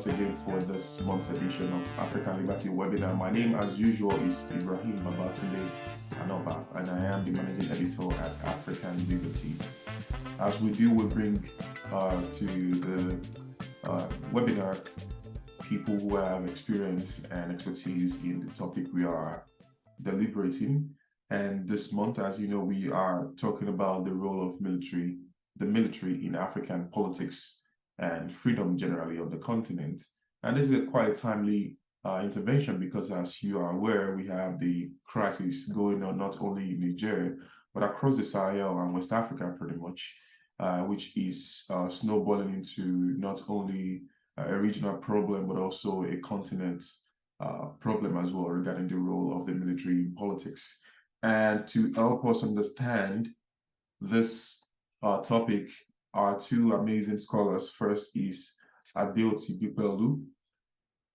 us again for this month's edition of African Liberty webinar. My name, as usual, is Ibrahim Babatunde Anoba, and I am the managing editor at African Liberty. As we do, we bring to the webinar people who have experience and expertise in the topic we are deliberating. And this month, as you know, we are talking about the role of the military in African politics and freedom generally on the continent. And this is quite a timely intervention because, as you are aware, we have the crisis going on not only in Niger, but across the Sahel and West Africa pretty much, which is snowballing into not only a regional problem, but also a continent problem as well regarding the role of the military in politics. And to help us understand this topic, our two amazing scholars. First is Adeoti Dipeolu,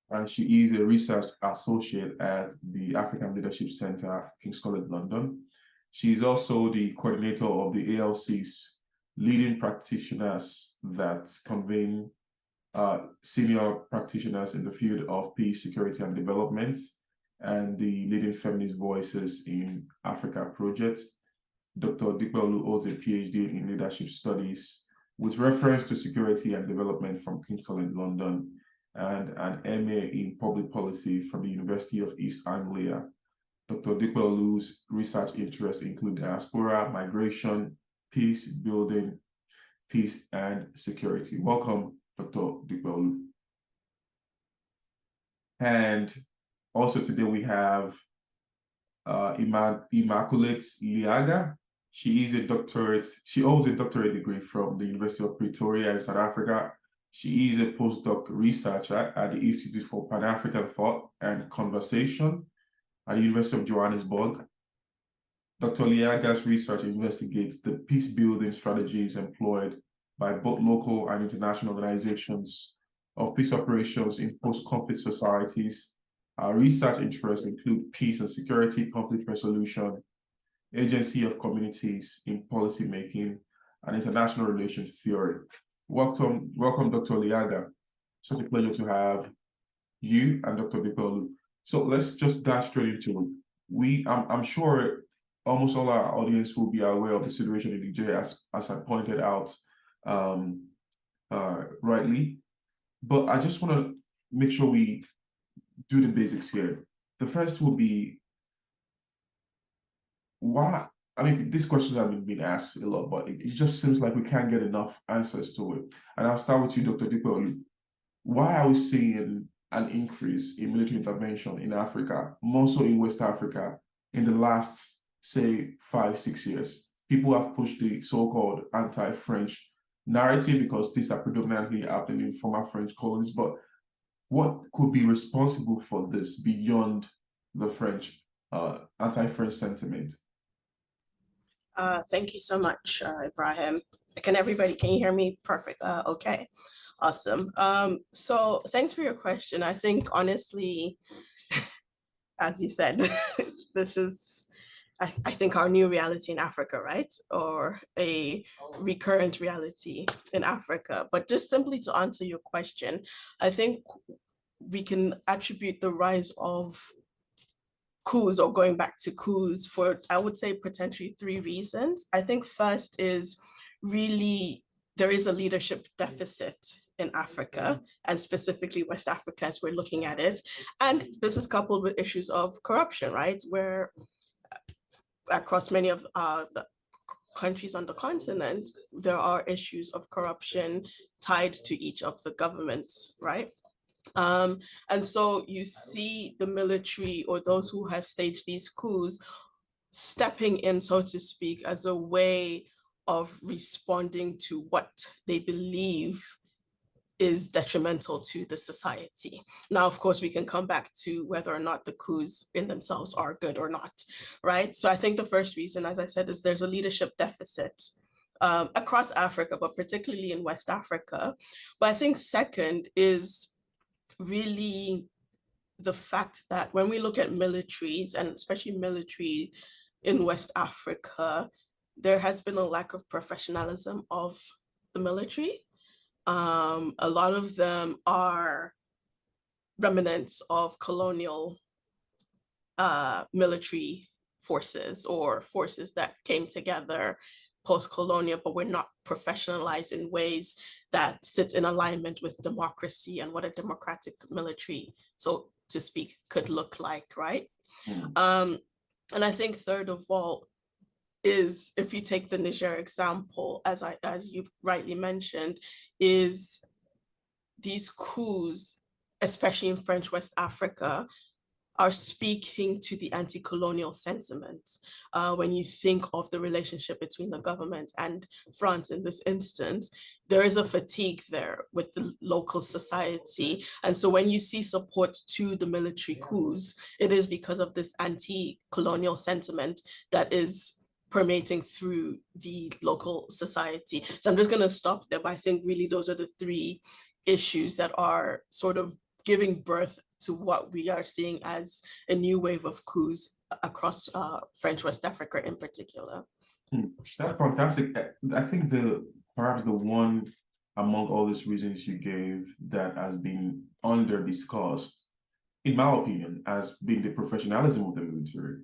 and she is a research associate at the African Leadership Center, King's College London. She is also the coordinator of the ALC's leading practitioners that convene senior practitioners in the field of peace, security, and development, and the Leading Feminist Voices in Africa project. Dr. Dipeolu holds a PhD in leadership studies with reference to security and development from King's College London, and an MA in public policy from the University of East Anglia. Dr. Dipeolu's research interests include diaspora, migration, peace building, peace and security. Welcome, Dr. Dipeolu. And also today we have Emmaculate Liaga. She holds a doctorate degree from the University of Pretoria in South Africa. She is a postdoc researcher at the Institute for Pan-African Thought and Conversation at the University of Johannesburg. Dr. Liaga's research investigates the peace-building strategies employed by both local and international organizations of peace operations in post-conflict societies. Our research interests include peace and security, conflict resolution, agency of communities in policymaking, and international relations theory. Welcome, Dr. Liaga. Such a pleasure to have you and Dr. Dipeolu. So let's just dash straight into it. I'm sure almost all our audience will be aware of the situation in Nigeria, as I pointed out rightly. But I just want to make sure we do the basics here. The first will be why. I mean, these questions have been asked a lot, but it just seems like we can't get enough answers to it. And I'll start with you, Dr. Dipeolu. Why are we seeing an increase in military intervention in Africa, more so in West Africa, in the last, say, 5-6 years? People have pushed the so-called anti-French narrative because these are predominantly happening in former French colonies. But what could be responsible for this beyond the French anti-French sentiment? Thank you so much, Ibrahim. Can you hear me? Perfect. Okay, awesome. So thanks for your question. I think honestly, as you said, this is, I think, our new reality in Africa, right? Or a recurrent reality in Africa. But just simply to answer your question, I think we can attribute the rise of coups, or going back to coups, for, I would say, potentially 3 reasons. I think first is really there is a leadership deficit in Africa, and specifically West Africa as we're looking at it. And this is coupled with issues of corruption, right? Where across many of the countries on the continent, there are issues of corruption tied to each of the governments, right? And so you see the military, or those who have staged these coups, stepping in, so to speak, as a way of responding to what they believe is detrimental to the society. Now, of course, we can come back to whether or not the coups in themselves are good or not, right? So I think the first reason, as I said, is there's a leadership deficit across Africa, but particularly in West Africa. But I think second is really the fact that when we look at militaries, and especially military in West Africa, there has been a lack of professionalism of the military. A lot of them are remnants of colonial military forces or forces that came together post-colonial, but were not professionalized in ways that sit in alignment with democracy and what a democratic military, so to speak, could look like, right? And I think third of all is, if you take the Niger example, as you rightly mentioned, is these coups, especially in French West Africa, are speaking to the anti-colonial sentiment. When you think of the relationship between the government and France in this instance, there is a fatigue there with the local society. And so when you see support to the military coups, it is because of this anti-colonial sentiment that is permeating through the local society. So I'm just going to stop there, but I think really those are the three issues that are sort of giving birth to what we are seeing as a new wave of coups across French West Africa in particular. That's fantastic. I think perhaps the one among all these reasons you gave that has been under discussed, in my opinion, has been the professionalism of the military.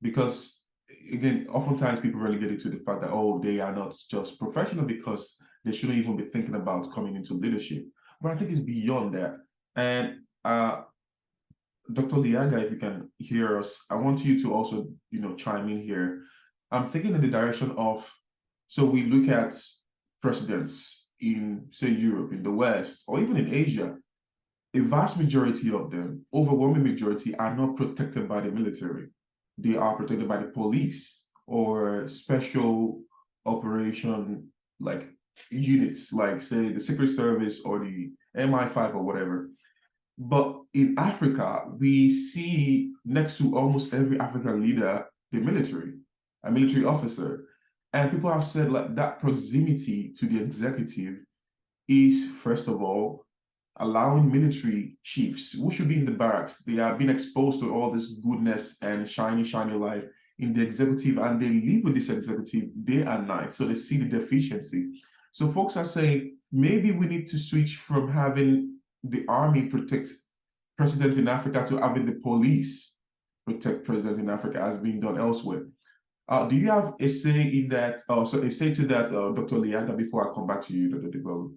Because again, oftentimes people relegate it to the fact that, oh, they are not just professional because they shouldn't even be thinking about coming into leadership. But I think it's beyond that. And Dr. Liaga, if you can hear us, I want you to also, chime in here. I'm thinking in the direction of, so we look at presidents in, say, Europe, in the West, or even in Asia, a vast majority of them, overwhelming majority, are not protected by the military. They are protected by the police or special operation like units, like say the Secret Service or the MI5 or whatever. But in Africa, we see next to almost every African leader, the military, a military officer. And people have said like that proximity to the executive is, first of all, allowing military chiefs who should be in the barracks. They are being exposed to all this goodness and shiny life in the executive, and they live with this executive day and night. So they see the deficiency. So folks are saying, maybe we need to switch from having the army protect presidents in Africa to having the police protect presidents in Africa, as being done elsewhere. Do you have a say in that, a say to that, Dr. Liaga, before I come back to you, Dr. Dipeolu?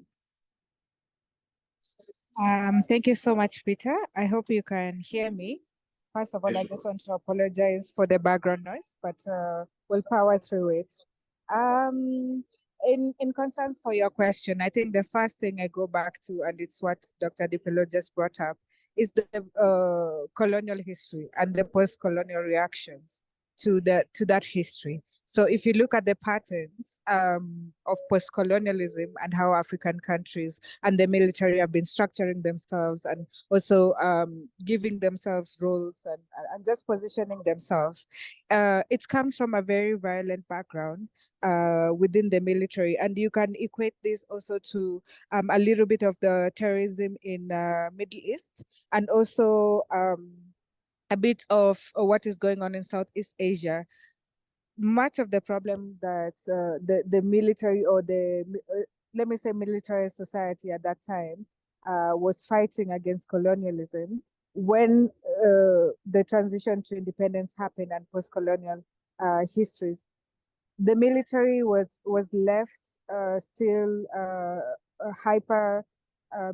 Thank you so much, Peter. I hope you can hear me. First of all, I just want to apologize for the background noise, but we'll power through it. In concerns for your question, I think the first thing I go back to, and it's what Dr. Dipeolu just brought up, is the colonial history and the post-colonial reactions to that history. So if you look at the patterns of post-colonialism and how African countries and the military have been structuring themselves and also giving themselves roles and just positioning themselves, it comes from a very violent background within the military. And you can equate this also to a little bit of the terrorism in Middle East, and also a bit of what is going on in Southeast Asia. Much of the problem that the military, or let me say military society at that time was fighting against colonialism, when the transition to independence happened and post-colonial histories, the military was left still hyper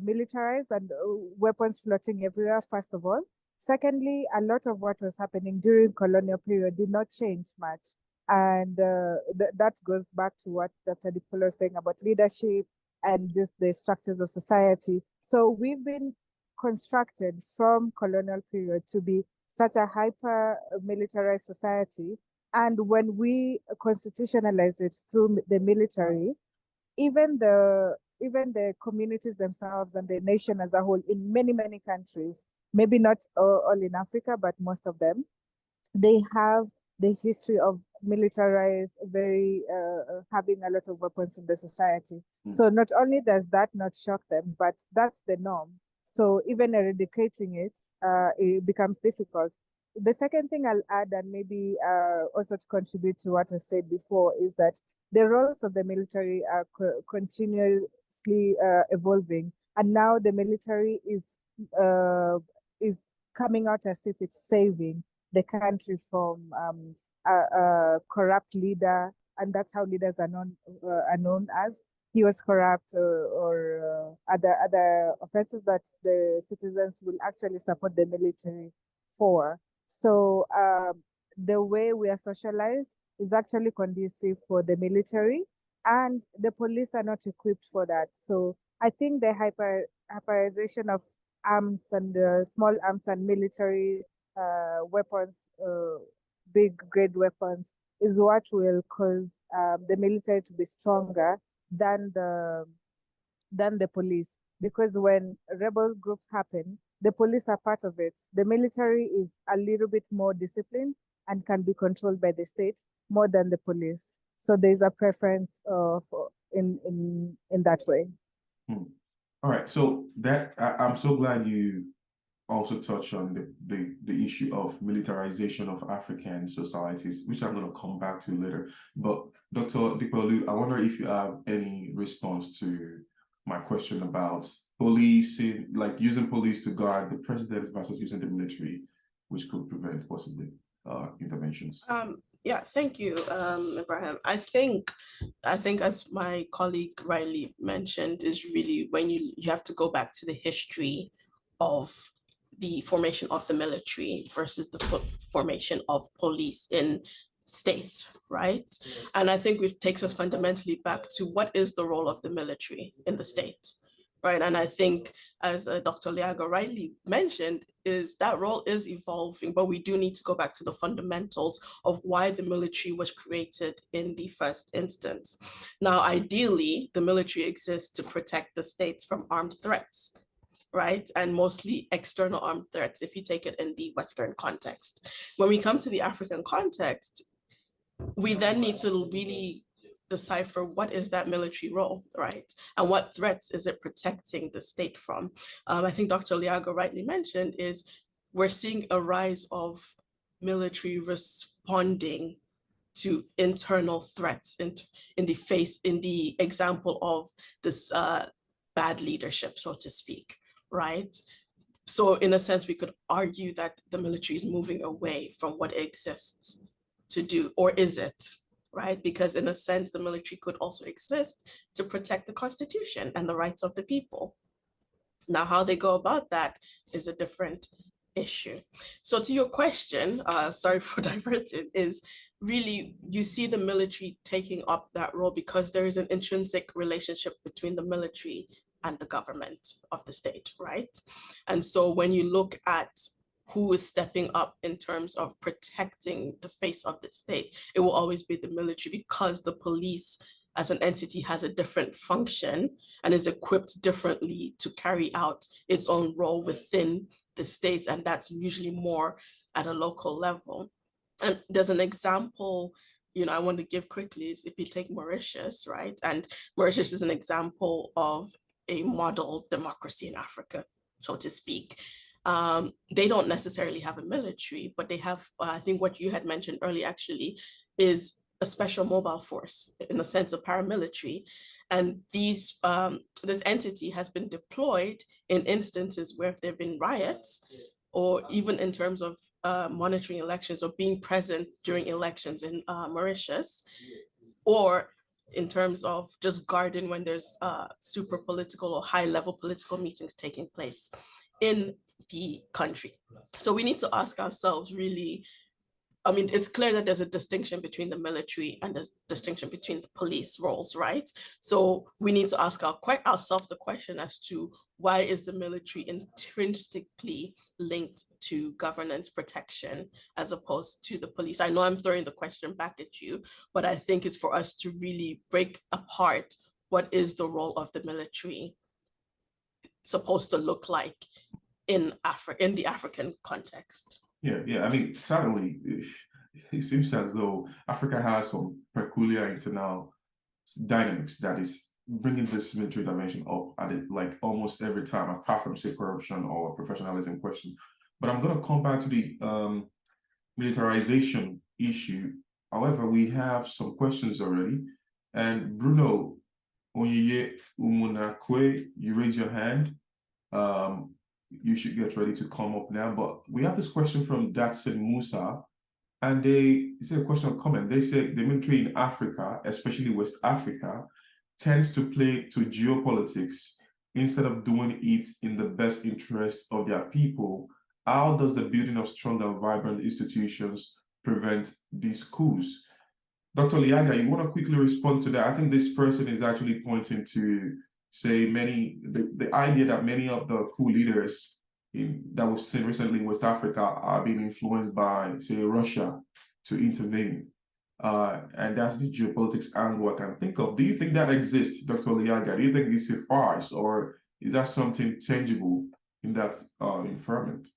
militarized and weapons floating everywhere, first of all. Secondly, a lot of what was happening during colonial period did not change much. And that goes back to what Dr. Dipeolu was saying about leadership and just the structures of society. So we've been constructed from colonial period to be such a hyper militarized society. And when we constitutionalize it through the military, even the communities themselves and the nation as a whole in many, many countries, maybe not all in Africa, but most of them, they have the history of militarized, very having a lot of weapons in the society. So not only does that not shock them, but that's the norm. So even eradicating it becomes difficult. The second thing I'll add, and maybe also to contribute to what was said before, is that the roles of the military are continuously continuously evolving, and now the military is coming out as if it's saving the country from a corrupt leader, and that's how leaders are known as. He was corrupt, or other offenses that the citizens will actually support the military for. So the way we are socialized is actually conducive for the military, and the police are not equipped for that. So I think the hyperization of arms and small arms and military weapons, big grade weapons, is what will cause the military to be stronger than the police. Because when rebel groups happen, the police are part of it. The military is a little bit more disciplined and can be controlled by the state more than the police. So there's a preference in that way. All right. So that I'm so glad you also touched on the issue of militarization of African societies, which I'm going to come back to later. But Dr. Dipeolu, I wonder if you have any response to my question about policing, like using police to guard the president versus using the military, which could prevent possibly interventions. Yeah, thank you, Ibrahim. I think as my colleague Riley mentioned, is really when you have to go back to the history of the formation of the military versus the formation of police in states, right? Yes. And I think it takes us fundamentally back to what is the role of the military in the state, right? And I think, as Dr. Liaga rightly mentioned, is that role is evolving, but we do need to go back to the fundamentals of why the military was created in the first instance. Now, ideally, the military exists to protect the states from armed threats, right? And mostly external armed threats, if you take it in the Western context. When we come to the African context, we then need to really decipher what is that military role, right? And what threats is it protecting the state from? I think Dr. Liaga rightly mentioned is we're seeing a rise of military responding to internal threats in the example of this bad leadership, so to speak, right? So in a sense, we could argue that the military is moving away from what it exists to do, or is it, right? Because in a sense, the military could also exist to protect the Constitution and the rights of the people. Now, how they go about that is a different issue. So to your question, sorry for diversion, is really you see the military taking up that role because there is an intrinsic relationship between the military and the government of the state, right? And so when you look at who is stepping up in terms of protecting the face of the state, it will always be the military, because the police as an entity has a different function and is equipped differently to carry out its own role within the states, and that's usually more at a local level. And there's an example, I want to give quickly, is if you take Mauritius, right? And Mauritius is an example of a model democracy in Africa, so to speak. They don't necessarily have a military, but they have, I think what you had mentioned earlier actually, is a special mobile force in the sense of paramilitary. And this entity has been deployed in instances where there have been riots, or even in terms of monitoring elections or being present during elections in Mauritius, or in terms of just guarding when there's super political or high level political meetings taking place in the country. So we need to ask ourselves really, it's clear that there's a distinction between the military and there's a distinction between the police roles, right? So we need to ask ourselves the question as to why is the military intrinsically linked to governance protection as opposed to the police? I know I'm throwing the question back at you, but I think it's for us to really break apart what is the role of the military supposed to look like in the African context. Yeah. Sadly, it seems as though Africa has some peculiar internal dynamics that is bringing this military dimension up at it, like almost every time, apart from, say, corruption or professionalism question. But I'm going to come back to the militarization issue. However, we have some questions already. And Bruno, Onyeye Umunakwe, you raise your hand. You should get ready to come up now. But we have this question from Datsun Musa, and it's a question of comment. They say the military in Africa, especially West Africa, tends to play to geopolitics instead of doing it in the best interest of their people. How does the building of strong and vibrant institutions prevent these coups? Dr. Liaga, you want to quickly respond to that? I think this person is actually pointing to, say, the idea that many of the coup leaders that we've seen recently in West Africa are being influenced by, say, Russia to intervene. And that's the geopolitics angle I can think of. Do you think that exists, Dr. Liaga? Do you think it's a farce, or is that something tangible in that inferment?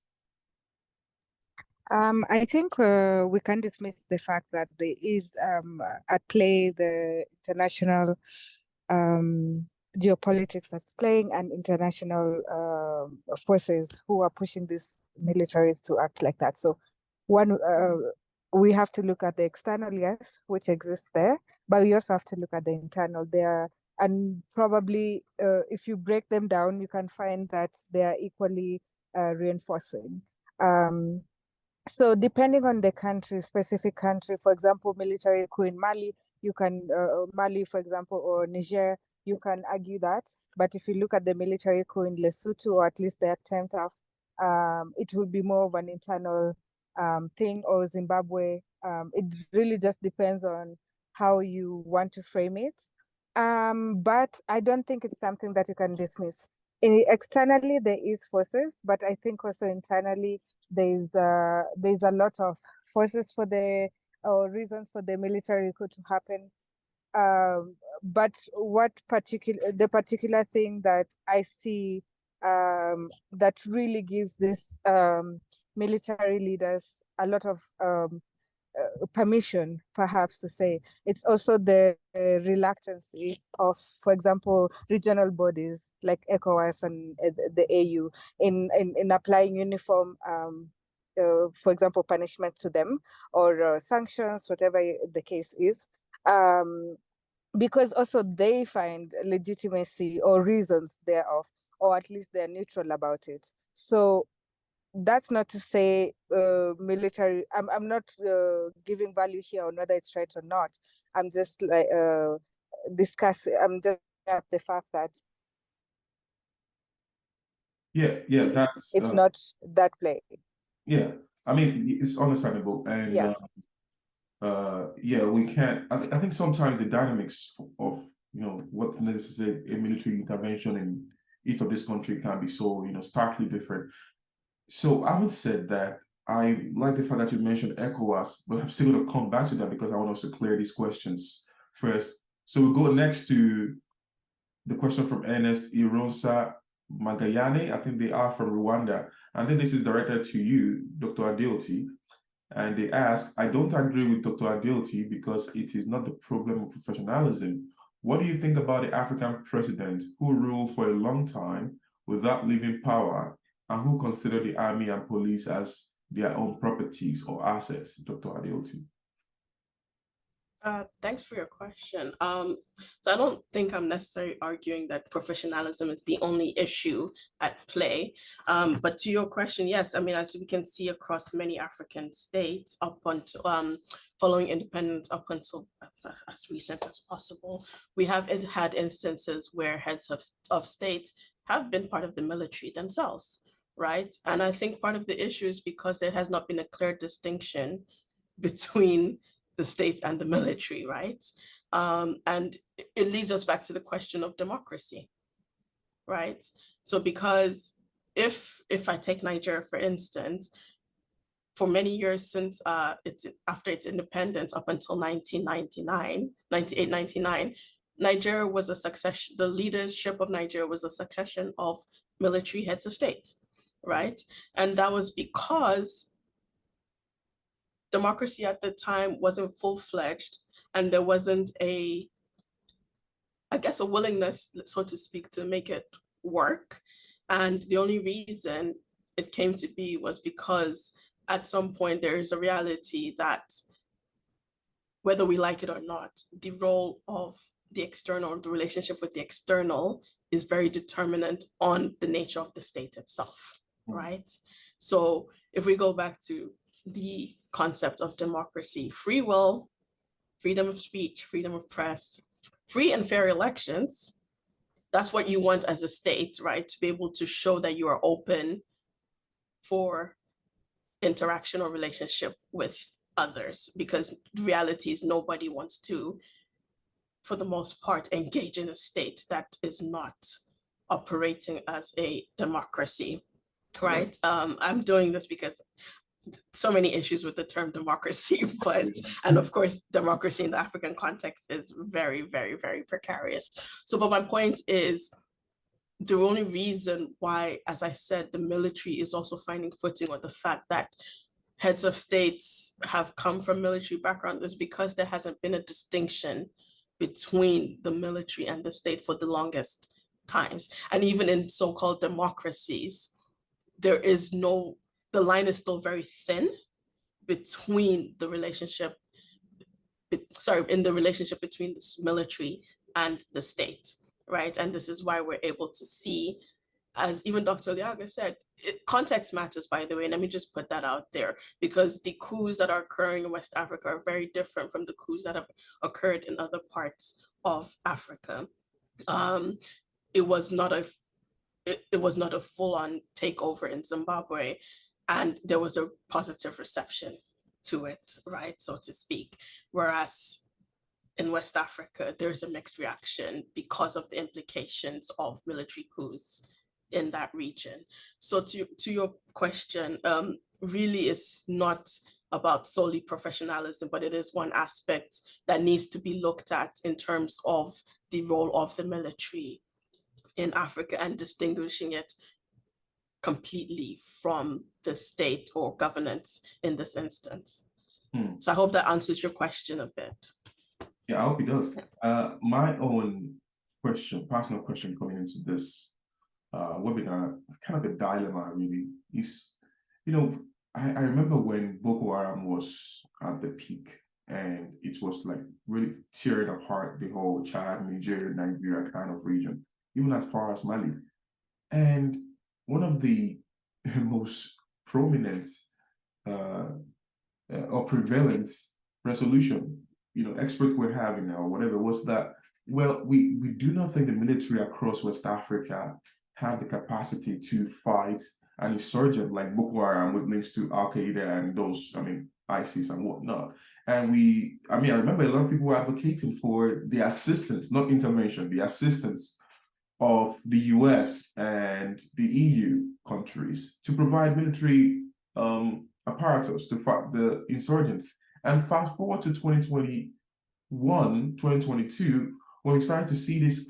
I think we can't dismiss the fact that there is at play the international geopolitics that's playing, and international forces who are pushing these militaries to act like that. So one, we have to look at the external, yes, which exists there, but we also have to look at the internal there. And probably if you break them down, you can find that they are equally reinforcing. So depending on the country, specific country, for example, military coup in Mali, you can, Mali, for example, or Niger, you can argue that. But if you look at the military coup in Lesotho, or at least the attempt of, it will be more of an internal thing, or Zimbabwe. It really just depends on how you want to frame it. But I don't think it's something that you can dismiss. Externally, there is forces, but I think also internally, there's a lot of forces for the reasons for the military coup to happen. But the particular thing that I see that really gives this military leaders a lot of permission, perhaps to say, it's also the reluctancy of, for example, regional bodies like ECOWAS and the AU in applying uniform, for example, punishment to them, or sanctions, whatever the case is, because also they find legitimacy or reasons thereof, or at least they're neutral about it. So that's not to say military, I'm not giving value here on whether it's right or not. I'm just like I'm just at the fact that that's it's not that play. Yeah, I mean, it's understandable, and we can't. I think sometimes the dynamics of what necessitates a military intervention in each of this country can be so starkly different. So I would say that I like the fact that you mentioned ECOWAS, but I'm still going to come back to that because I want us to clear these questions first. So we'll go next to the question from Ernest Ironsa Magayane. I think they are from Rwanda. And then this is directed to you, Dr. Adeoti. And they ask, I don't agree with Dr. Adeoti because it is not the problem of professionalism. What do you think about the African president who ruled for a long time without leaving power, and who consider the army and police as their own properties or assets, Dr. Adeoti? Thanks for your question. So I don't think I'm necessarily arguing that professionalism is the only issue at play. But to your question, yes, I mean, as we can see across many African states up until following independence, up until as recent as possible, we have had instances where heads of state have been part of the military themselves, right? And I think part of the issue is because there has not been a clear distinction between the state and the military, right? And it leads us back to the question of democracy, right? So because if I take Nigeria, for instance, for many years since after its independence up until 1999, Nigeria was a succession, the leadership of Nigeria was a succession of military heads of state, right? And that was because democracy at the time wasn't full-fledged, and there wasn't a willingness, so to speak, to make it work. And the only reason it came to be was because at some point there is a reality that, whether we like it or not, the role of the external, the relationship with the external is very determinant on the nature of the state itself, right? So if we go back to the concept of democracy, free will, freedom of speech, freedom of press, free and fair elections, that's what you want as a state, right? To be able to show that you are open for interaction or relationship with others, because the reality is nobody wants to, for the most part, engage in a state that is not operating as a democracy, right? I'm doing this because so many issues with the term democracy, but, and of course, democracy in the African context is very, very, very precarious. So, but my point is, the only reason why, as I said, the military is also finding footing, or the fact that heads of states have come from military background, is because there hasn't been a distinction between the military and the state for the longest times. And even in so-called democracies, there is no, the line is still very thin between the relationship, in the relationship between the military and the state, right? And this is why we're able to see, as even Dr. Liaga said, context matters, by the way. Let me just put that out there, because the coups that are occurring in West Africa are very different from the coups that have occurred in other parts of Africa. It was not a full-on takeover in Zimbabwe, and there was a positive reception to it, right, so to speak. Whereas in West Africa, there's a mixed reaction because of the implications of military coups in that region. So to your question, really is not about solely professionalism, but it is one aspect that needs to be looked at in terms of the role of the military in Africa and distinguishing it completely from the state or governance in this instance. So I hope that answers your question a bit. Yeah, I hope it does. My own question, personal question coming into this webinar, kind of a dilemma really, is, I remember when Boko Haram was at the peak, and it was like really tearing apart the whole Chad, Nigeria, Nigeria kind of region, even as far as Mali. And one of the most prominent or prevalent resolution, experts were having or whatever, was that, well, we do not think the military across West Africa have the capacity to fight an insurgent like Boko Haram with links to Al Qaeda and those, ISIS and whatnot. And I remember a lot of people were advocating for the assistance, not intervention, the assistance of the US and the EU countries to provide military apparatus to fight the insurgents. And fast forward to 2021, 2022, when we started to see this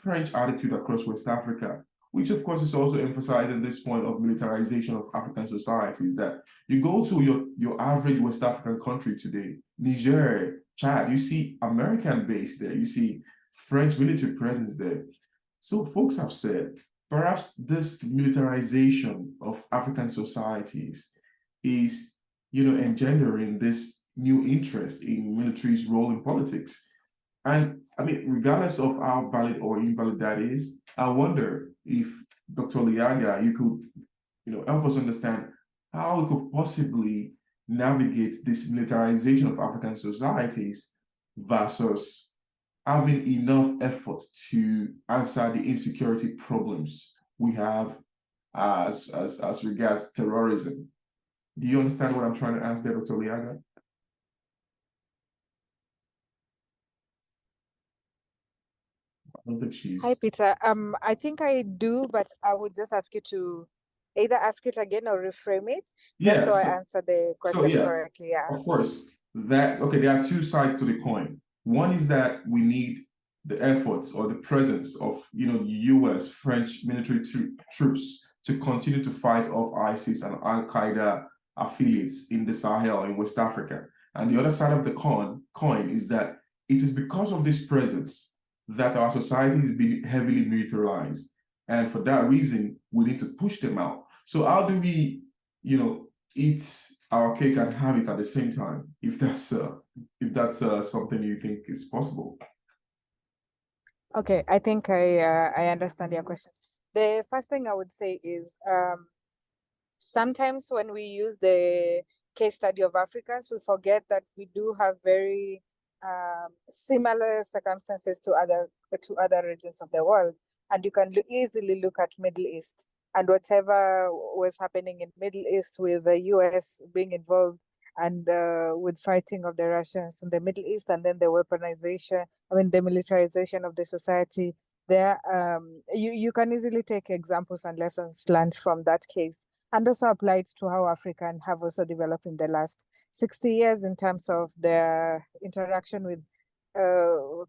French attitude across West Africa, which of course is also emphasized in this point of militarization of African societies, that you go to your average West African country today, Niger, Chad, you see American base there, you see French military presence there. So folks have said, perhaps this militarization of African societies is, engendering this new interest in military's role in politics. And regardless of how valid or invalid that is, I wonder if Dr. Liaga, you could, help us understand how we could possibly navigate this militarization of African societies versus having enough effort to answer the insecurity problems we have as regards terrorism. Do you understand what I'm trying to ask there, Dr. Liaga? I don't think she's... Hi, Peter. I think I do, but I would just ask you to either ask it again or reframe it. Yeah. So I answer the question correctly. Yeah. Of course. There are two sides to the coin. One is that we need the efforts or the presence of, the US, French military troops to continue to fight off ISIS and Al Qaeda affiliates in the Sahel in West Africa. And the other side of the coin is that it is because of this presence that our society is being heavily militarized. And for that reason, we need to push them out. So how do we, it's our cake and have it at the same time, if that's something you think is possible. Okay, I think I understand your question. The first thing I would say is sometimes when we use the case study of Africans, we forget that we do have very similar circumstances to other regions of the world. And you can easily look at Middle East and whatever was happening in Middle East with the US being involved and with fighting of the Russians in the Middle East, and then the weaponization, the militarization of the society there. You can easily take examples and lessons learned from that case and also apply it to how African have also developed in the last 60 years in terms of their interaction with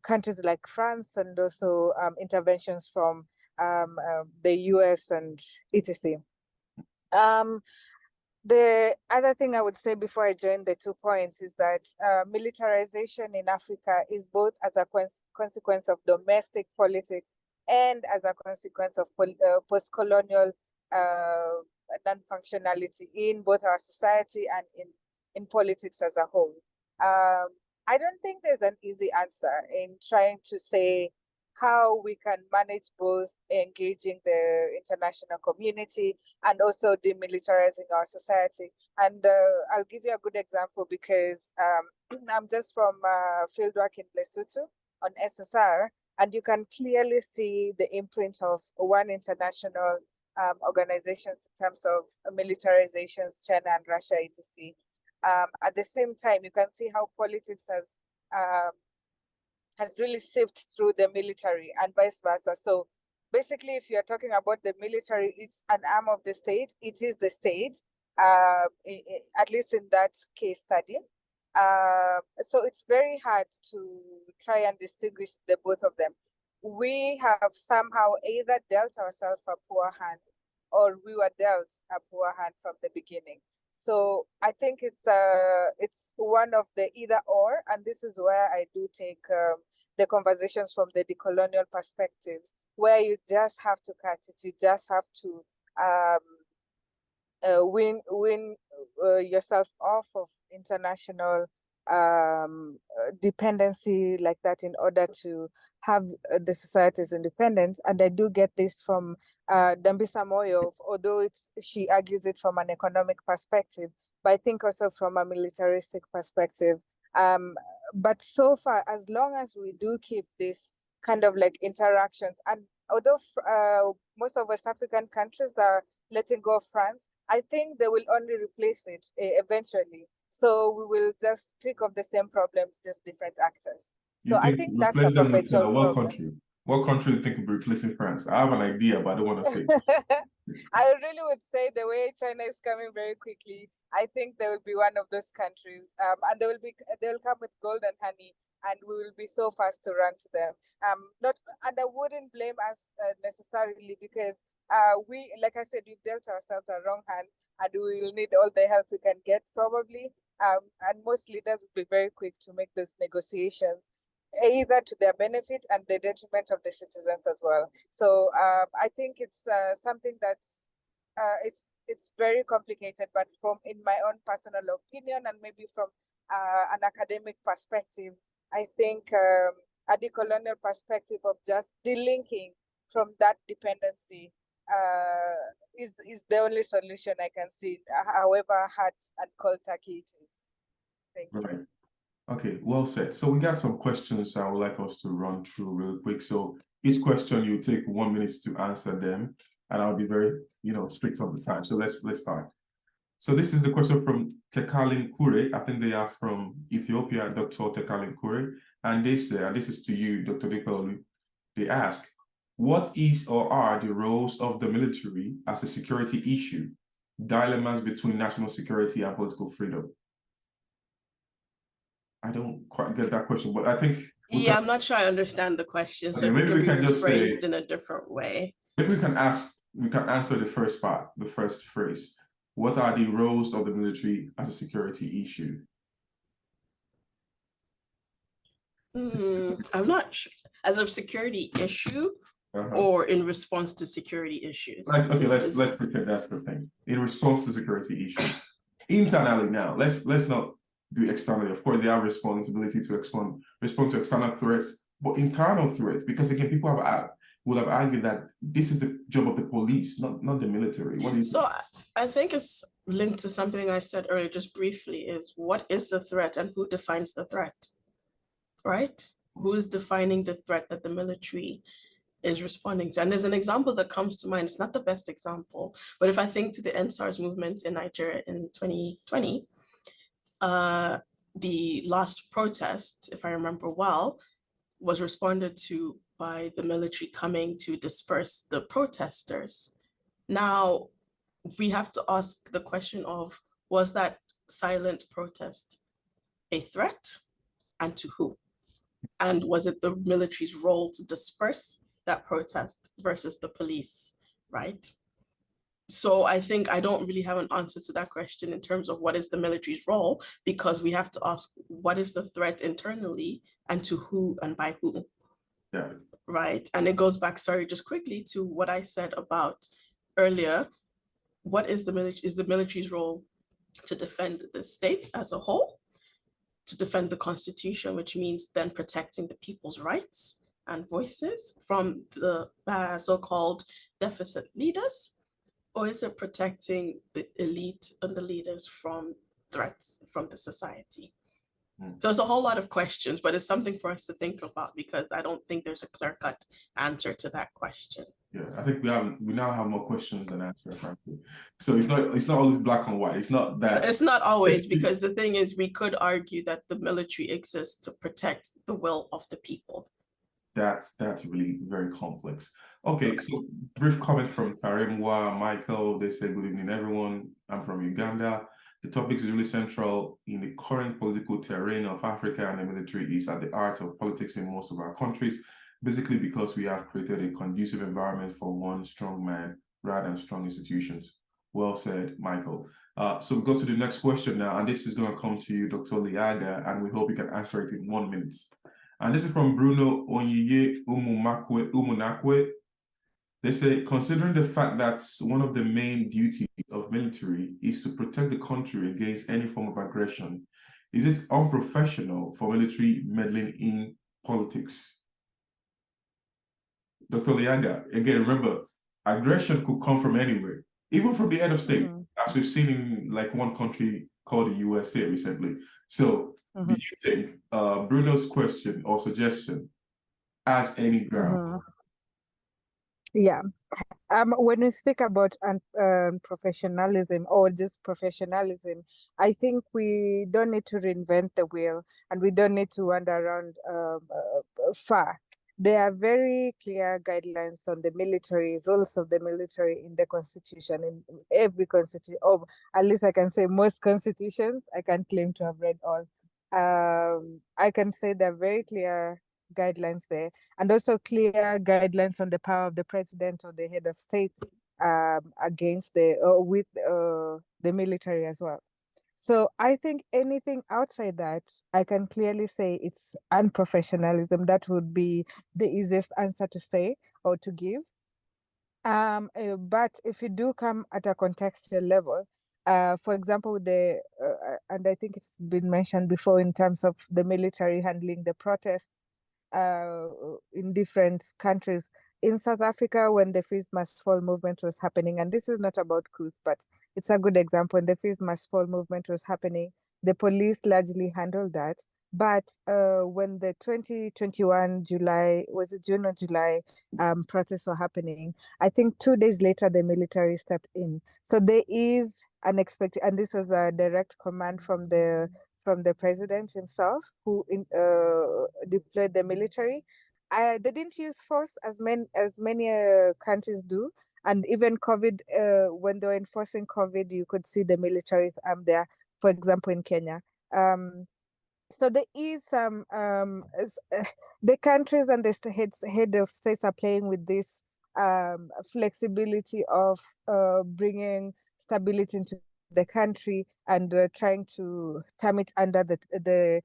countries like France, and also interventions from the US and etc. The other thing I would say before I join the 2 points is that militarization in Africa is both as a consequence of domestic politics and as a consequence of post-colonial non-functionality in both our society and in politics as a whole. I don't think there's an easy answer in trying to say how we can manage both engaging the international community and also demilitarizing our society. And I'll give you a good example because I'm just from fieldwork in Lesotho on SSR, and you can clearly see the imprint of one international organizations in terms of militarizations, China and Russia, etc. At the same time, you can see how politics has really sipped through the military and vice versa. So basically, if you're talking about the military, it's an arm of the state. It is the state, at least in that case study. So it's very hard to try and distinguish the both of them. We have somehow either dealt ourselves a poor hand or we were dealt a poor hand from the beginning. So I think it's one of the either or, and this is where I do take the conversations from the decolonial perspective, where you just have to cut it, you just have to win yourself off of international dependency like that in order to have the society's independence. And I do get this from Dambisa Moyo, although she argues it from an economic perspective, but I think also from a militaristic perspective. But so far, as long as we do keep this kind of like interactions, and although most of West African countries are letting go of France, I think they will only replace it eventually. So we will just pick up the same problems, just different actors. So I think that's a perpetual what problem. country? What country do you think will be replacing France? I have an idea, but I don't want to say. I really would say the way China is coming very quickly, I think they will be one of those countries, and they will come with gold and honey, and we will be so fast to run to them. And I wouldn't blame us necessarily, because we, like I said, we've dealt ourselves a wrong hand, and we will need all the help we can get probably. And most leaders will be very quick to make those negotiations, either to their benefit and the detriment of the citizens as well. So I think it's something that's it's very complicated, but in my own personal opinion, and maybe from an academic perspective, I think a decolonial perspective of just delinking from that dependency is the only solution I can see, however hard and cold turkey it is. Thank you. Okay, well said. So we got some questions I would like us to run through real quick. So each question you take 1 minute to answer them, and I'll be very, strict on the time. So let's start. So this is a question from Tekalin Kure. I think they are from Ethiopia, Dr. Tekalin Kure. And they say, and this is to you, Dr. Dipeolu, they ask, what is or are the roles of the military as a security issue? Dilemmas between national security and political freedom. I don't quite get that question, but I think... I'm not sure I understand the question. So maybe we can just phrased in a different way. Maybe we can answer the first part, the first phrase. What are the roles of the military as a security issue? I'm not sure. As a security issue or in response to security issues? Let's pretend that's the thing. In response to security issues. Internally now, let's not do externally. Of course, they have responsibility to respond to external threats, but internal threats, because again, people would have argued that this is the job of the police, not the military. What do you think? So I think it's linked to something I said earlier, just briefly, is what is the threat and who defines the threat, right? Who is defining the threat that the military is responding to? And there's an example that comes to mind. It's not the best example, but if I think to the NSARS movement in Nigeria in 2020, the last protest, if I remember well, was responded to by the military coming to disperse the protesters. Now, we have to ask the question of, was that silent protest a threat, and to who? And was it the military's role to disperse that protest versus the police, right? So I think I don't really have an answer to that question in terms of what is the military's role, because we have to ask what is the threat internally and to who and by who. Yeah. Right. And it goes back, sorry, just quickly to what I said about earlier. What is the military's role? To defend the state as a whole, to defend the Constitution, which means then protecting the people's rights and voices from the so-called deficit leaders, or is it protecting the elite and the leaders from threats from the society? So it's a whole lot of questions, but it's something for us to think about, because I don't think there's a clear-cut answer to that question. Yeah, I think we now have more questions than answers, frankly. So it's not always black and white. It's not that. It's not always, because the thing is, we could argue that the military exists to protect the will of the people. That's really very complex. Okay, so brief comment from Taremwa, Michael. They say, good evening, everyone. I'm from Uganda. The topic is really central in the current political terrain of Africa, and the military is at the heart of politics in most of our countries, basically because we have created a conducive environment for one strong man rather than strong institutions. Well said, Michael. So we go to the next question now, and this is going to come to you, Dr. Liaga, and we hope you can answer it in 1 minute. And this is from Bruno Onyiye Umunakwe. They say, considering the fact that one of the main duties of military is to protect the country against any form of aggression, is it unprofessional for military meddling in politics? Dr. Liaga, again, remember, aggression could come from anywhere, even from the head of state, as we've seen in like one country called the USA recently. So do you think Bruno's question or suggestion has any ground? Yeah. When we speak about professionalism or just professionalism, I think we don't need to reinvent the wheel, and we don't need to wander around far. There are very clear guidelines on the military, rules of the military in the Constitution, in every constitution, or at least I can say most constitutions. I can claim to have read all. I can say there are very clear guidelines there, and also clear guidelines on the power of the president or the head of state against with the military as well. So I think anything outside that, I can clearly say it's unprofessionalism. That would be the easiest answer to say or to give. But if you do come at a contextual level, for example, and I think it's been mentioned before in terms of the military handling the protests in different countries. In South Africa, when the Fees Must Fall movement was happening, and this is not about coups, but it's a good example. When the Fees Must Fall movement was happening, the police largely handled that. But when the 2021 July, was it June or July, protests were happening, I think 2 days later, the military stepped in. So there is an and this was a direct command from the president himself, who deployed the military. They didn't use force as many countries do. And even COVID, when they were enforcing COVID, you could see the military's arm there, for example, in Kenya. So there is some, the countries and the head of states are playing with this flexibility of bringing stability into the country and trying to term it under the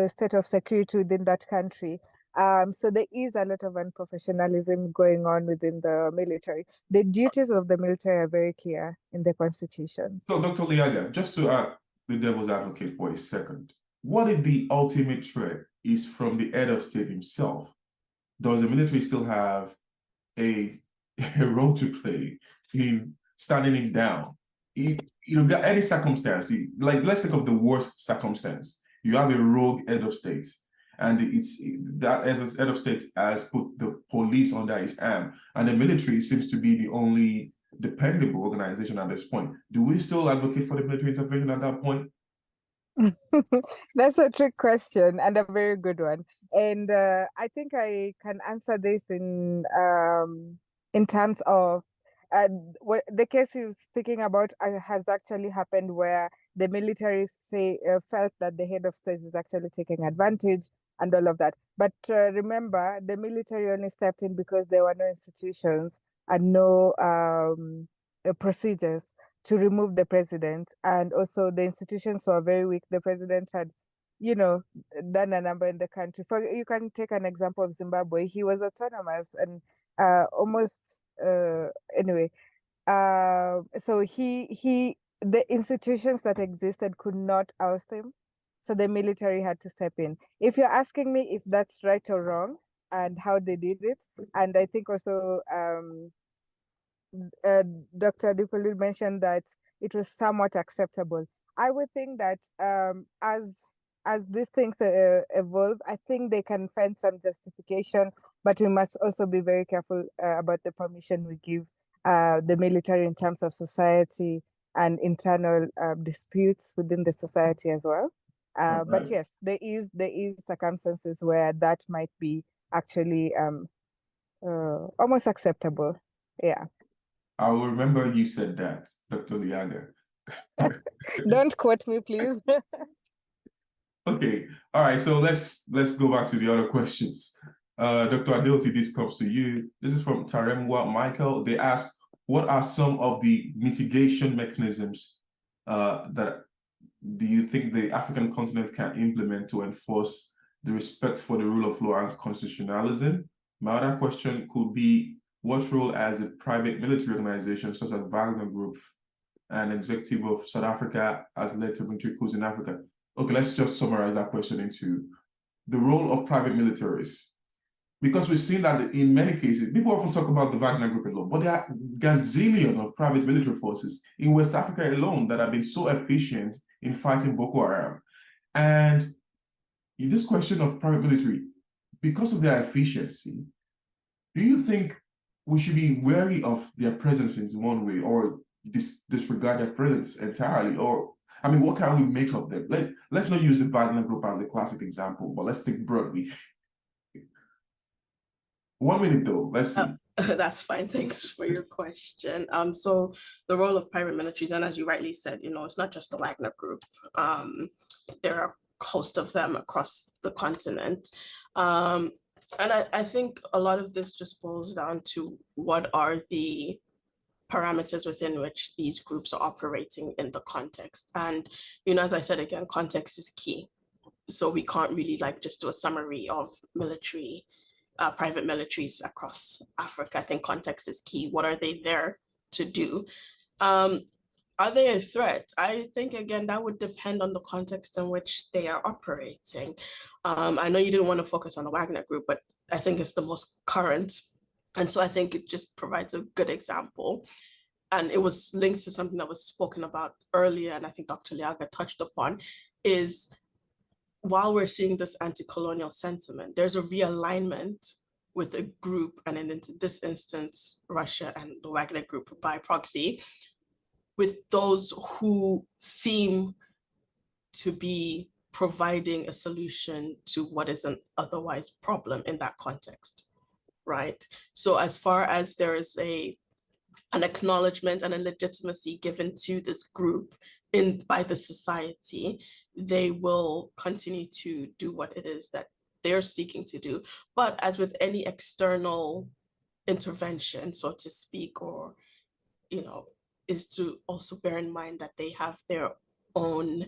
state of security within that country. So there is a lot of unprofessionalism going on within the military. The duties of the military are very clear in the constitution. So, Dr. Liaga, just to add the devil's advocate for a second, what if the ultimate threat is from the head of state himself? Does the military still have a role to play in standing him down? Any circumstance, like let's think of the worst circumstance. You have a rogue head of state, and that head of state has put the police under his arm, and the military seems to be the only dependable organization at this point. Do we still advocate for the military intervention at that point? That's a trick question and a very good one. And I think I can answer this in terms of what the case you're speaking about has actually happened, where the military felt that the head of state is actually taking advantage and all of that. But remember, the military only stepped in because there were no institutions and no procedures to remove the president, and also the institutions were very weak. The president had, done a number in the country. You can take an example of Zimbabwe. He was autonomous and almost anyway. So the institutions that existed could not oust him, so the military had to step in. If you're asking me if that's right or wrong and how they did it, and I think also Dr. Dipeolu mentioned that it was somewhat acceptable. I would think that as these things evolve, I think they can find some justification, but we must also be very careful about the permission we give the military in terms of society and internal disputes within the society as well. But yes, there is circumstances where that might be actually almost acceptable. Yeah. I will remember you said that, Dr. Liaga. Don't quote me, please. Okay. All right. So let's go back to the other questions. Dr. Adeoti, this comes to you. This is from Taremwa Michael. They ask, what are some of the mitigation mechanisms that do you think the African continent can implement to enforce the respect for the rule of law and constitutionalism? My other question could be, what role has a private military organization such as Wagner Group, an executive of South Africa, has led to military coups in Africa? Okay, let's just summarize that question into the role of private militaries. Because we've seen that in many cases, people often talk about the Wagner Group alone, but there are gazillion of private military forces in West Africa alone that have been so efficient in fighting Boko Haram. And this question of private military, because of their efficiency, do you think we should be wary of their presence in one way, or disregard their presence entirely? Or, I mean, what can we make of them? Let's not use the Wagner Group as a classic example, but let's think broadly. 1 minute though, let's see. That's fine. Thanks for your question. So the role of private militaries, and as you rightly said, it's not just the Wagner Group. There are a host of them across the continent. And I think a lot of this just boils down to what are the parameters within which these groups are operating in the context. And, as I said, again, context is key. So we can't really just do a summary of private militaries across Africa. I think context is key. What are they there to do? Are they a threat? I think, again, that would depend on the context in which they are operating. I know you didn't want to focus on the Wagner Group, but I think it's the most current. And so I think it just provides a good example. And it was linked to something that was spoken about earlier, and I think Dr. Liaga touched upon, is while we're seeing this anti-colonial sentiment, there's a realignment with a group, and in this instance, Russia and the Wagner Group by proxy, with those who seem to be providing a solution to what is an otherwise problem in that context, right? So as far as there is an acknowledgement and a legitimacy given to this group by the society, they will continue to do what it is that they're seeking to do. But as with any external intervention, so to speak, or, is to also bear in mind that they have their own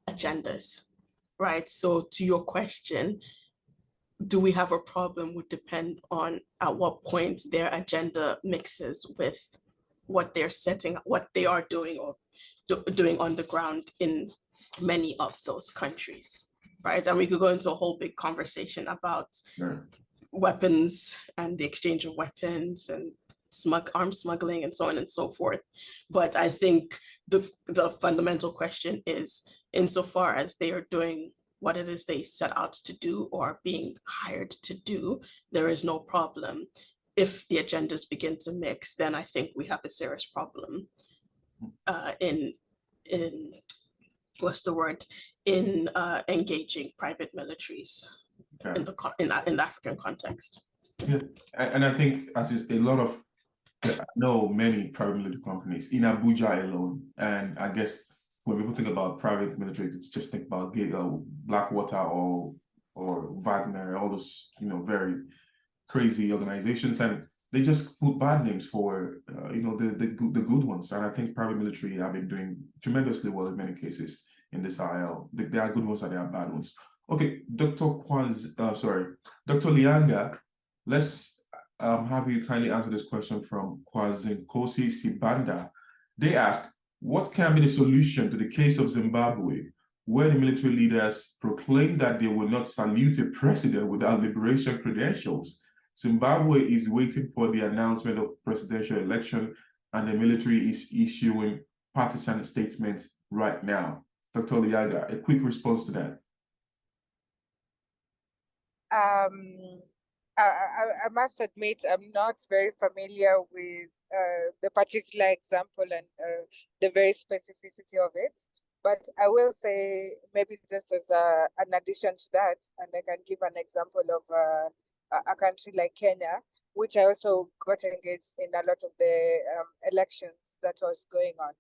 agendas, right? So to your question, do we have a problem would depend on at what point their agenda mixes with what they're setting, what they are doing or doing on the ground in many of those countries, right? And we could go into a whole big conversation about weapons and the exchange of weapons and arms smuggling and so on and so forth. But I think the fundamental question is, insofar as they are doing what it is they set out to do or being hired to do, there is no problem. If the agendas begin to mix, then I think we have a serious problem in what's the word, in engaging private militaries in the African context. Yeah, and I think as is a lot of, I know many private military companies in Abuja alone, and I guess when people think about private military, just think about Blackwater or Wagner, all those very crazy organizations, and they just put bad names for the good ones. And I think private military have been doing tremendously well in many cases in this IL. There are good ones and there are bad ones. Okay, Dr. Liaga, let's have you kindly answer this question from Kwazinkosi Sibanda. They ask, what can be the solution to the case of Zimbabwe, where the military leaders proclaim that they will not salute a president without liberation credentials? Zimbabwe is waiting for the announcement of presidential election, and the military is issuing partisan statements right now. Dr. Liaga, a quick response to that. I must admit, I'm not very familiar with the particular example and the very specificity of it. But I will say, maybe just as an addition to that, and I can give an example of a country like Kenya, which I also got engaged in a lot of the elections that was going on.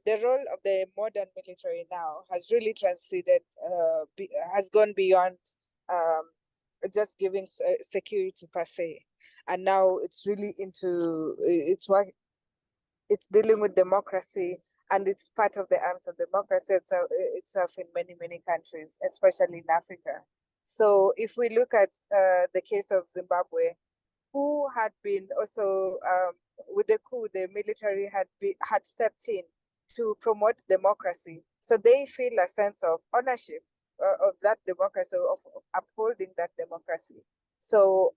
The role of the modern military now has really has gone beyond just giving security per se, and now it's really into it's dealing with democracy, and it's part of the arms of democracy itself in many countries, especially in Africa. So if we look at the case of Zimbabwe, who had been also with the coup, the military had stepped in to promote democracy, so they feel a sense of ownership of that democracy, of upholding that democracy. So,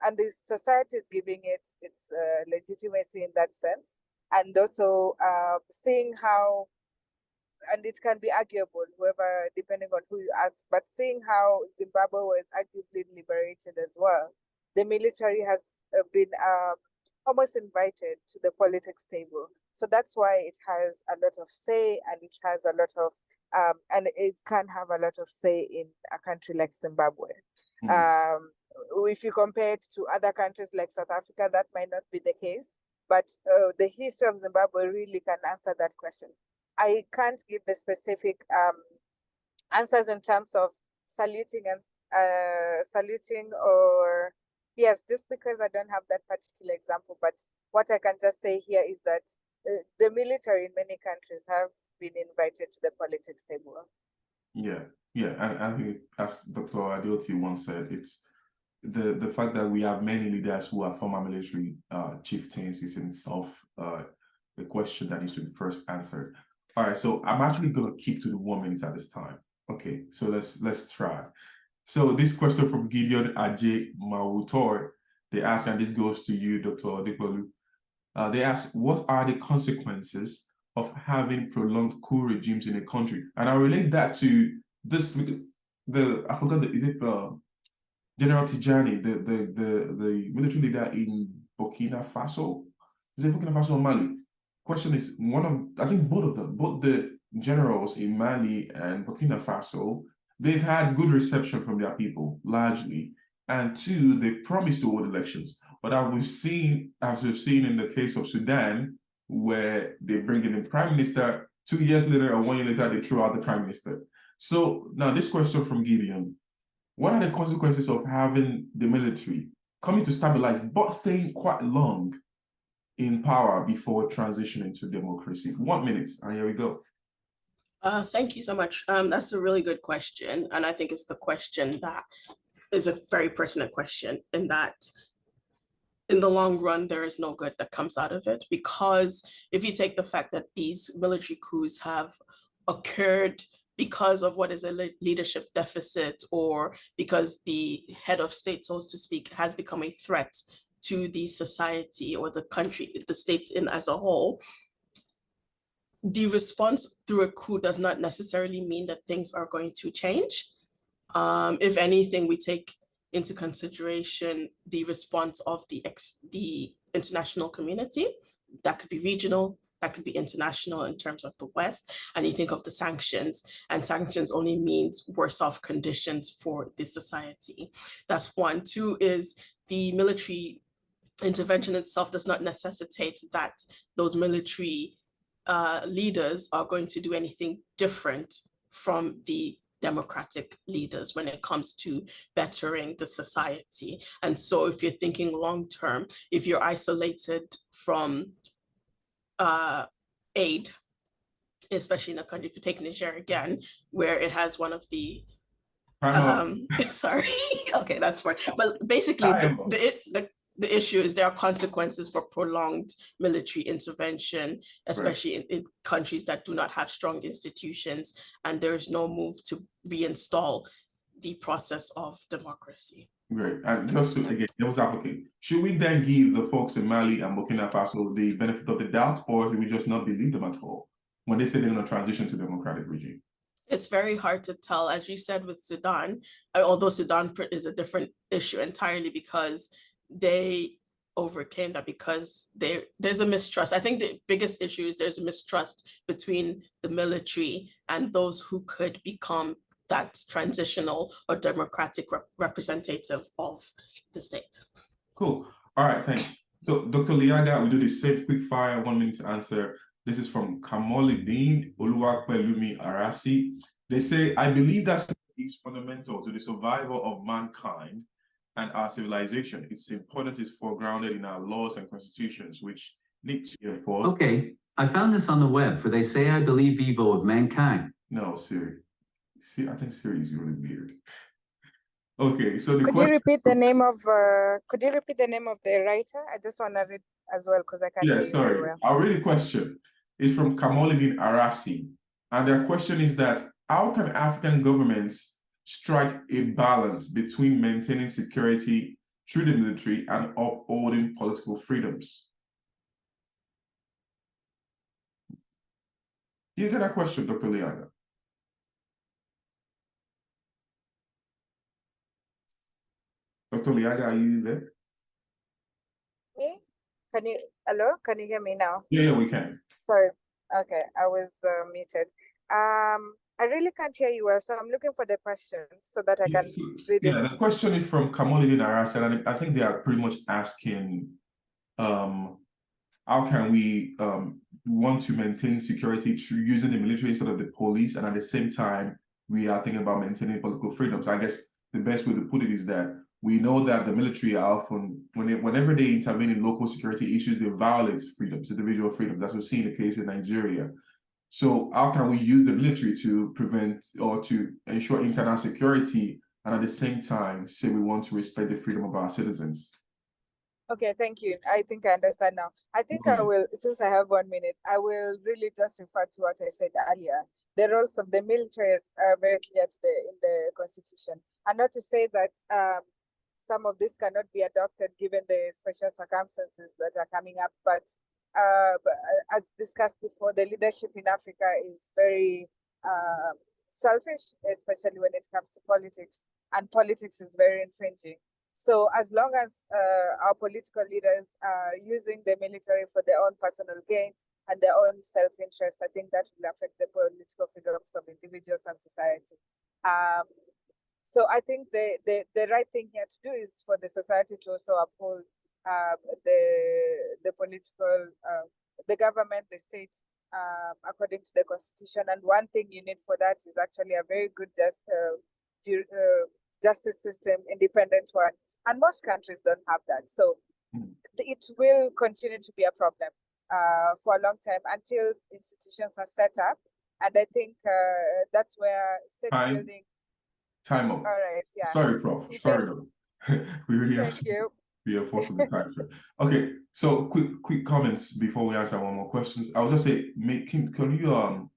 and the society is giving it its legitimacy in that sense, and also seeing how, and it can be arguable, whoever, depending on who you ask, but seeing how Zimbabwe was arguably liberated as well, the military has been almost invited to the politics table. So that's why it has a lot of say, and it has a lot of and it can have a lot of say in a country like Zimbabwe. If you compare it to other countries like South Africa, that might not be the case, but the history of Zimbabwe really can answer that question. I can't give the specific answers in terms of saluting or yes, just because I don't have that particular example, but what I can just say here is that the military in many countries have been invited to the politics table. Yeah, and I think, as Dr. Adeoti once said, it's the fact that we have many leaders who are former military chieftains is in itself a question that needs to be first answered. All right, so I'm actually going to keep to the 1 minute at this time. Okay, so let's try. So this question from Gideon Ajay Mawutor, they ask, and this goes to you, Dr. Dipeolu. They ask, what are the consequences of having prolonged coup regimes in a country? And I relate that to this, I forgot, is it General Tijani, the military leader in Burkina Faso? Is it Burkina Faso or Mali? Question is, I think both of them, both the generals in Mali and Burkina Faso, they've had good reception from their people, largely. And two, they promised to hold elections. But as we've seen in the case of Sudan, where they bring in the prime minister, 2 years later or 1 year later, they throw out the prime minister. So now this question from Gideon, what are the consequences of having the military coming to stabilize, but staying quite long in power before transitioning to democracy? 1 minute, and here we go. Thank you so much. That's a really good question. And I think it's the question that is a very pertinent question, in that in the long run, there is no good that comes out of it, because if you take the fact that these military coups have occurred because of what is a leadership deficit, or because the head of state, so to speak, has become a threat to the society or the country, the state in as a whole, the response through a coup does not necessarily mean that things are going to change. If anything, we take into consideration the response of the international community. That could be regional, that could be international in terms of the West. And you think of the sanctions, and sanctions only means worse off conditions for the society. That's one. Two is the military intervention itself does not necessitate that those military leaders are going to do anything different from the democratic leaders when it comes to bettering the society. And so if you're thinking long term, if you're isolated from aid, especially in a country, if you take Niger again, where it has one of the sorry, okay, that's fine. But basically the issue is there are consequences for prolonged military intervention, especially in countries that do not have strong institutions, and there is no move to reinstall the process of democracy. Great. And just to, again, devil's advocate, should we then give the folks in Mali and Burkina Faso the benefit of the doubt, or should we just not believe them at all when they say they're going to transition to democratic regime? It's very hard to tell, as you said with Sudan, although Sudan is a different issue entirely, because they overcame that, because there's a mistrust. I think the biggest issue is there's a mistrust between the military and those who could become that transitional or democratic representative of the state. Cool. All right, thanks. So Dr. Liaga, we'll do the same quick fire, 1 minute to answer. This is from Kamolidin Oluwapelumi Arasi. They say, I believe that is fundamental to the survival of mankind and our civilization. Its importance is foregrounded in our laws and constitutions, which need to be enforced. Okay, I found this on the web, for they say I believe evil of mankind. No, Siri. See, I think Siri is really weird. Okay, so could you repeat the name of the writer? I just want to read as well, because I can't hear you very well. I'll read the question. It's from Kamolidin Arasi. And their question is that, how can African governments strike a balance between maintaining security through the military and upholding political freedoms? Do you get that question, Dr. Liaga? Dr. Liaga, are you there? Me? Hello? Can you hear me now? Yeah, we can. Sorry. Okay, I was muted. I really can't hear you well, so I'm looking for the question so that I can read it. Yeah, the question is from Kamolidin Arasa, and I think they are pretty much asking, how can we want to maintain security through using the military instead of the police, and at the same time, we are thinking about maintaining political freedoms. I guess the best way to put it is that we know that the military are often, whenever they intervene in local security issues, they violate freedoms, individual freedoms. That's what we've seen the case in Nigeria. So how can we use the military to prevent or to ensure internal security, and at the same time say we want to respect the freedom of our citizens? Okay, thank you. I think I understand now. I think I will, since I have 1 minute, I will really just refer to what I said earlier. The roles of the military are very clear in the Constitution. And not to say that some of this cannot be adopted given the special circumstances that are coming up, but as discussed before, the leadership in Africa is very selfish, especially when it comes to politics, and politics is very infringing. So as long as our political leaders are using the military for their own personal gain and their own self-interest, I think that will affect the political freedoms of individuals and society. So I think the right thing here to do is for the society to also uphold the political, the government, the state, according to the Constitution. And one thing you need for that is actually a very good justice system, independent one. And most countries don't have that. So it will continue to be a problem for a long time until institutions are set up. And I think that's where state building. Time up. All right, yeah. Sorry, Prof. Sorry, though. We really have Thank you. be enforcing the time. Okay, so quick comments before we answer one more questions. I'll just say, can you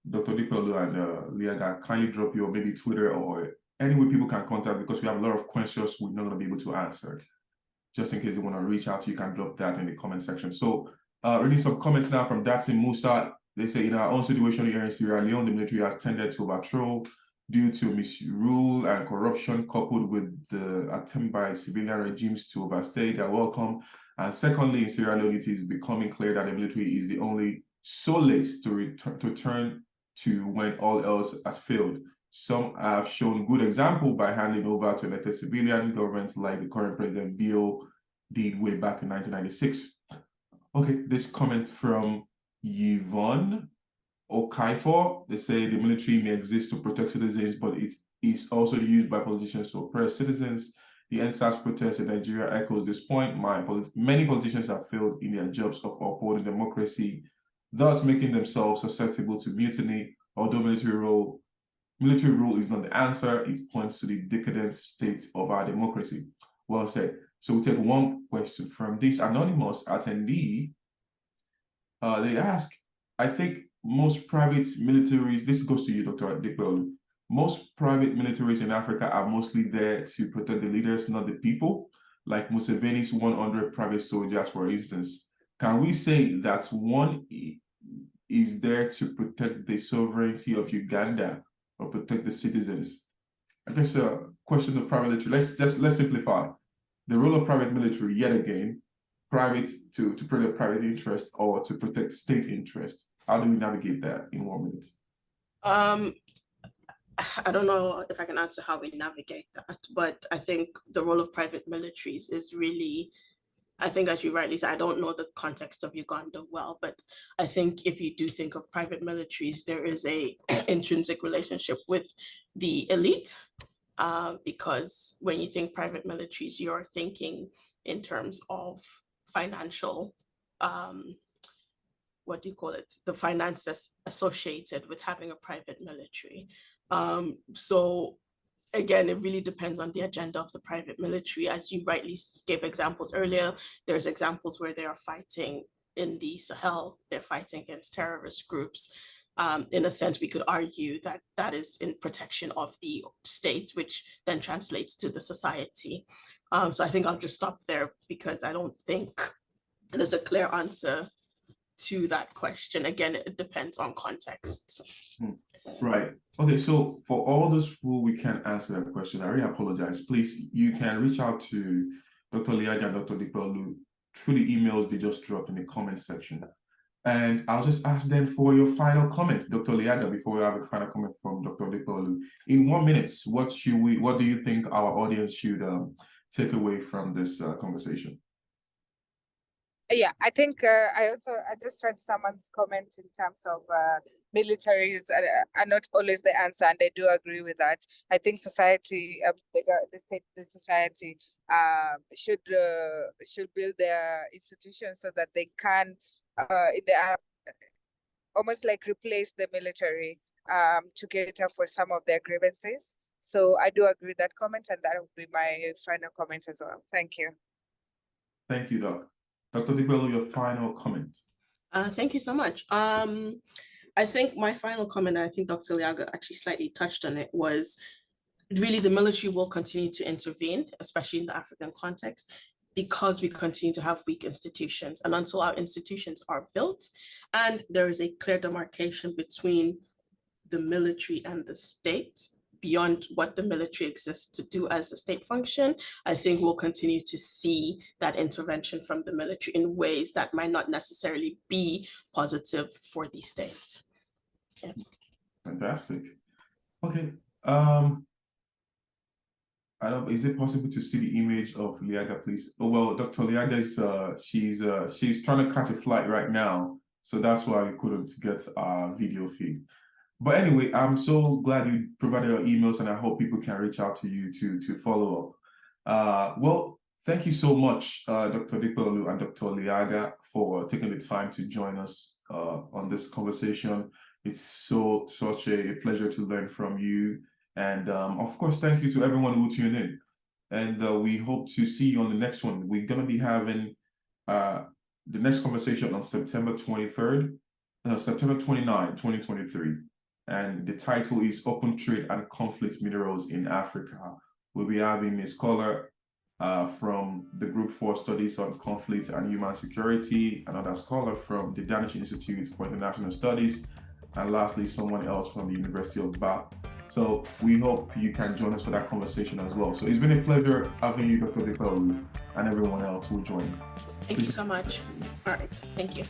Dr. Dipeolu and Liaga kindly drop your maybe Twitter or any way people can contact, because we have a lot of questions we're not going to be able to answer. Just in case you want to reach out, you can drop that in the comment section. So reading some comments now from Datsin Musa. They say, in our own situation here in Sierra Leone, the military has tended to overthrow due to misrule and corruption, coupled with the attempt by civilian regimes to overstay their welcome. And secondly, in Sierra Leone, it is becoming clear that the military is the only solace to turn to when all else has failed. Some have shown good example by handing over to elected civilian governments like the current President Bio did way back in 1996. Okay, this comment from Yvonne Okaifo. They say the military may exist to protect citizens, but it is also used by politicians to oppress citizens. The NSAS protest in Nigeria echoes this point. Many politicians have failed in their jobs of upholding democracy, thus making themselves susceptible to mutiny. Although military rule is not the answer, it points to the decadent state of our democracy. Well said. So we'll take one question from this anonymous attendee. They ask, I think most private militaries, this goes to you, Dr. Dipeolu, most private militaries in Africa are mostly there to protect the leaders, not the people, like Museveni's 100 private soldiers, for instance. Can we say that one is there to protect the sovereignty of Uganda or protect the citizens? I guess a question of private military. Let's simplify. The role of private military, yet again, private to protect private interest or to protect state interest. How do we navigate that in 1 minute? I don't know if I can answer how we navigate that, but I think the role of private militaries is really, I think as you rightly said, I don't know the context of Uganda well, but I think if you do think of private militaries, there is a intrinsic relationship with the elite, because when you think private militaries, you're thinking in terms of financial, what do you call it? The finances associated with having a private military. So again, it really depends on the agenda of the private military. As you rightly gave examples earlier, there's examples where they are fighting in the Sahel, they're fighting against terrorist groups. In a sense, we could argue that that is in protection of the state, which then translates to the society. So I think I'll just stop there because I don't think there's a clear answer to that question. Again, it depends on context. Right. Okay, so for all those who we can't answer that question, I really apologize. Please, you can reach out to Dr. Liaga and Dr. Dipeolu through the emails they just dropped in the comment section. And I'll just ask them for your final comment, Dr. Liaga, before we have a final comment from Dr. Dipeolu. In 1 minute, what do you think our audience should take away from this conversation? Yeah, I think I just read someone's comments in terms of militaries are not always the answer, and I do agree with that. I think society, the society should build their institutions so that they can almost like replace the military to cater for some of their grievances. So I do agree with that comment, and that will be my final comment as well. Thank you. Thank you, Doc. Dr. Dipeolu, your final comment. Thank you so much. I think my final comment, I think Dr. Liaga actually slightly touched on it, was really the military will continue to intervene, especially in the African context, because we continue to have weak institutions. And until our institutions are built and there is a clear demarcation between the military and the state, beyond what the military exists to do as a state function, I think we'll continue to see that intervention from the military in ways that might not necessarily be positive for the state. Yeah. Fantastic. Okay. Is it possible to see the image of Liaga, please? Oh, well, Dr. Liaga is she's trying to catch a flight right now, so that's why we couldn't get our video feed. But anyway, I'm so glad you provided your emails, and I hope people can reach out to you to follow up. Well, thank you so much, Dr. Dipeolu and Dr. Liaga, for taking the time to join us on this conversation. It's such a pleasure to learn from you. And of course, thank you to everyone who tuned in. And we hope to see you on the next one. We're going to be having the next conversation on September 23rd, September 29, 2023. And the title is Open Trade and Conflict Minerals in Africa. We'll be having a scholar from the Group 4 Studies on Conflict and Human Security, another scholar from the Danish Institute for International Studies, and lastly, someone else from the University of Bath. So we hope you can join us for that conversation as well. So it's been a pleasure having you, Dr. Dipeolu, and everyone else who joined. Thank you so much. All right, thank you.